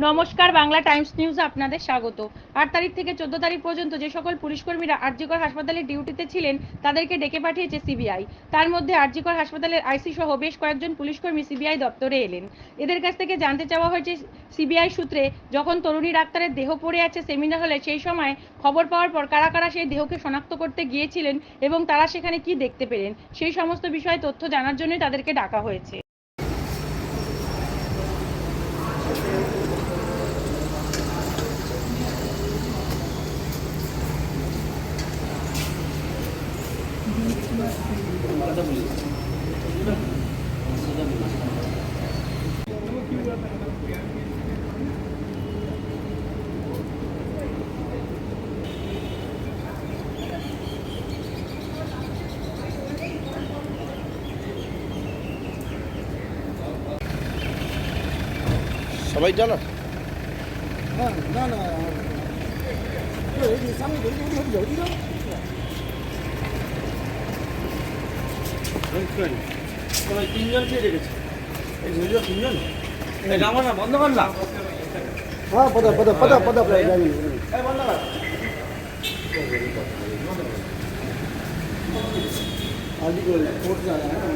নমস্কার, বাংলা টাইমস নিউজে আপনাদের স্বাগত। ৮ তারিখ থেকে ১৪ তারিখ পর্যন্ত যে সকল পুলিশকর্মীরা আরজিকর হাসপাতালে ডিউটিতে ছিলেন তাদেরকে ডেকে পাঠিয়েছে সিবিআই। তার মধ্যে আরজিকর হাসপাতালের আইসি সহ বেশ কয়েকজন পুলিশকর্মী সিবিআই দপ্তরে এলেন। এদের কাছ থেকে জানতে চাওয়া হয়েছে সিবিআই সূত্রে, যখন তরুণী ডাক্তারের দেহ পড়ে আছে সেমিনার হলে সেই সময় খবর পাওয়ার পর কারা কারা সেই দেহকে শনাক্ত করতে গিয়েছিলেন এবং তারা সেখানে কি দেখতে পেলেন সেই সমস্ত বিষয়ে তথ্য জানার জন্যই তাদেরকে ডাকা হয়েছে। সবাই জানো? হ্যাঁ, না না এই যে সামনে তিনজন কে রেখেছে? এই ভিডিও তিনজন আমার না বন্ধ কর না। হ্যাঁ পদা পদা পদা পদা বন্ধ কর। आदि को कोर्ट जा रहा है।